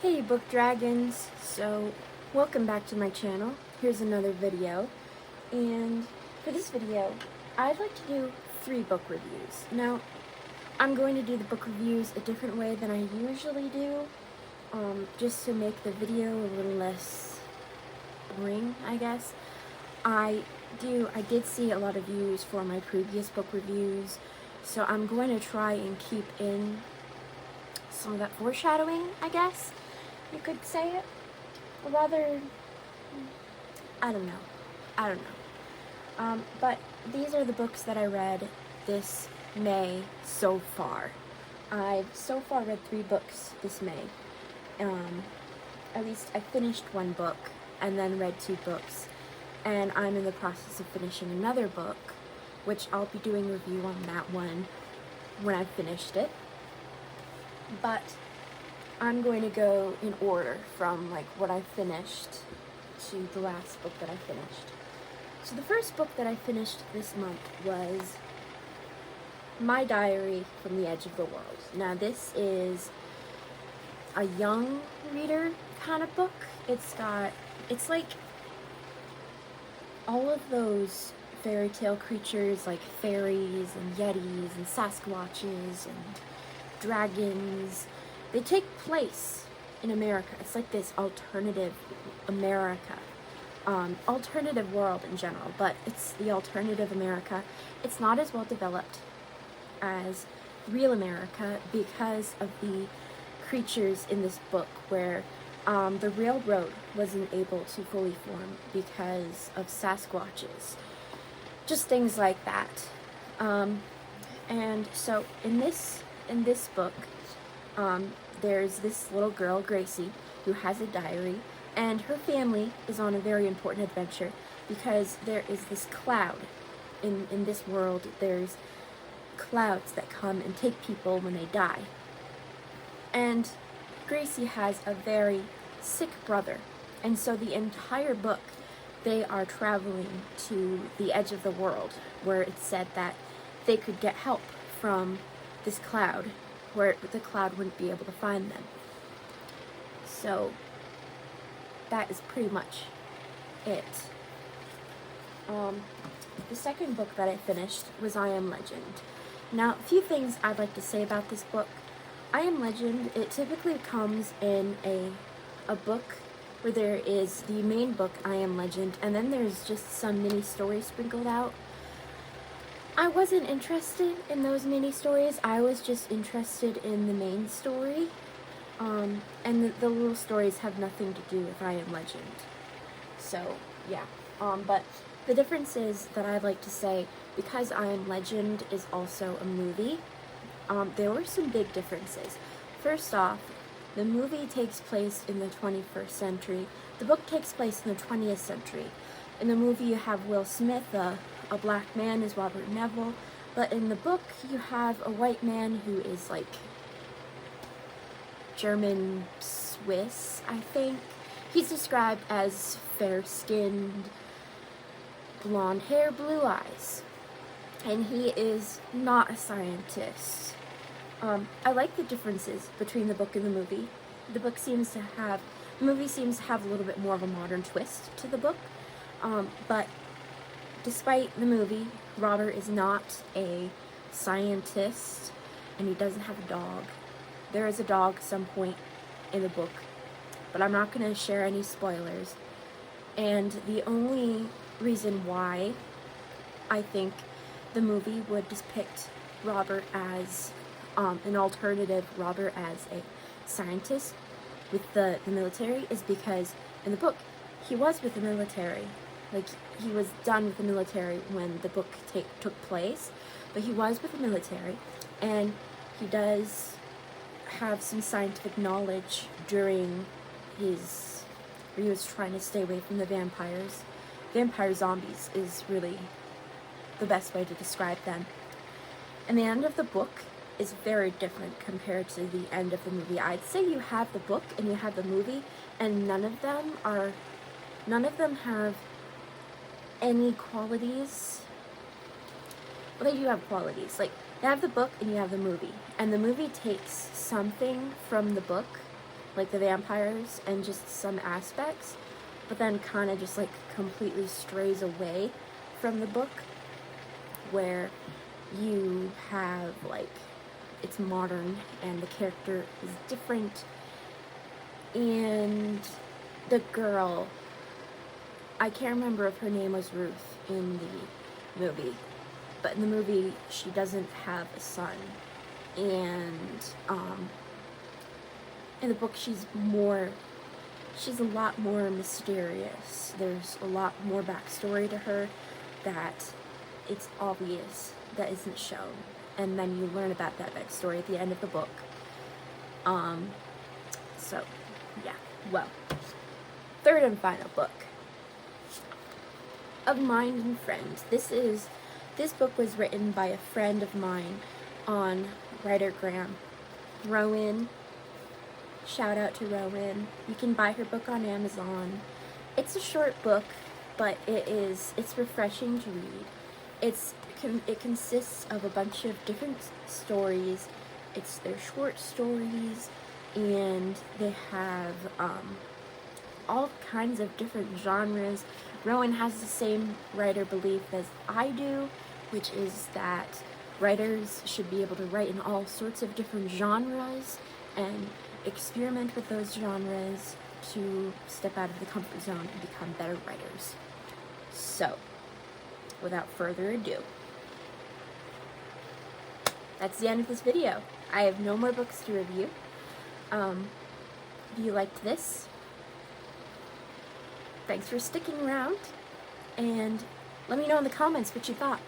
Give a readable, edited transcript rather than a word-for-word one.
Hey book dragons, so welcome back to my channel. Here's another video, and for this video I'd like to do 3 book reviews. Now I'm going to do the book reviews a different way than I usually do, just to make the video a little less boring, I guess. I did see a lot of views for my previous book reviews, so I'm going to try and keep in some of that foreshadowing, I guess you could say it. Or rather, I don't know. But these are the books that I read this May so far. I've so far read 3 books this May. At least I finished 1 book and then read 2 books. And I'm in the process of finishing another book, which I'll be doing a review on that one when I've finished it. But I'm going to go in order from like what I finished to the last book that I finished. So the first book that I finished this month was My Diary from the Edge of the World. Now this is a young reader kind of book. It's like all of those fairy tale creatures like fairies and yetis and Sasquatches and dragons. They take place in America. It's like this alternative America, alternative world in general, but it's the alternative America. It's not as well developed as real America because of the creatures in this book, where the railroad wasn't able to fully form because of Sasquatches. Just things like that. And so in this book, there's this little girl, Gracie, who has a diary, and her family is on a very important adventure because there is this cloud. In this world, there's clouds that come and take people when they die. And Gracie has a very sick brother, and so the entire book, they are traveling to the edge of the world, where it's said that they could get help from this cloud, where the cloud wouldn't be able to find them. So that is pretty much it. The second book that I finished was I Am Legend. Now, a few things I'd like to say about this book. I Am Legend, it typically comes in a book where there is the main book, I Am Legend, and then there's just some mini stories sprinkled out. I wasn't interested in those mini stories. I was just interested in the main story, and the little stories have nothing to do with I Am Legend. So yeah, but the difference is that I'd like to say, because I Am Legend is also a movie, there were some big differences. First off, the movie takes place in the 21st century. The book takes place in the 20th century. In the movie you have Will Smith, a black man is Robert Neville, but in the book you have a white man who is like German Swiss, I think. He's described as fair-skinned, blonde hair, blue eyes, and he is not a scientist. I like the differences between the book and the movie. The movie seems to have a little bit more of a modern twist to the book, but despite the movie, Robert is not a scientist, and he doesn't have a dog. There is a dog at some point in the book, but I'm not going to share any spoilers. And the only reason why I think the movie would depict Robert as an alternative Robert as a scientist with the military is because in the book, he was with the military. Like, he was done with the military when the book took place, but he was with the military, and he does have some scientific knowledge during where he was trying to stay away from the vampires. Vampire zombies is really the best way to describe them. And the end of the book is very different compared to the end of the movie. I'd say you have the book and you have the movie, and none of them have any qualities. Well, they do have qualities. Like, you have the book and you have the movie, and the movie takes something from the book like the vampires and just some aspects, but then kind of just like completely strays away from the book, where you have like it's modern and the character is different, and the girl, I can't remember if her name was Ruth in the movie, but in the movie she doesn't have a son, and in the book she's a lot more mysterious. There's a lot more backstory to her that it's obvious that isn't shown, and then you learn about that backstory at the end of the book. So yeah, well, third and final book of Mind and Friends. This book was written by a friend of mine on Writergram, Rowan. Shout out to Rowan. You can buy her book on Amazon. It's a short book, but it's refreshing to read. It consists of a bunch of different stories. They're short stories, and they have all kinds of different genres. Rowan has the same writer belief as I do, which is that writers should be able to write in all sorts of different genres and experiment with those genres to step out of the comfort zone and become better writers. So, without further ado, that's the end of this video. I have no more books to review. If you liked this, thanks for sticking around, and let me know in the comments what you thought.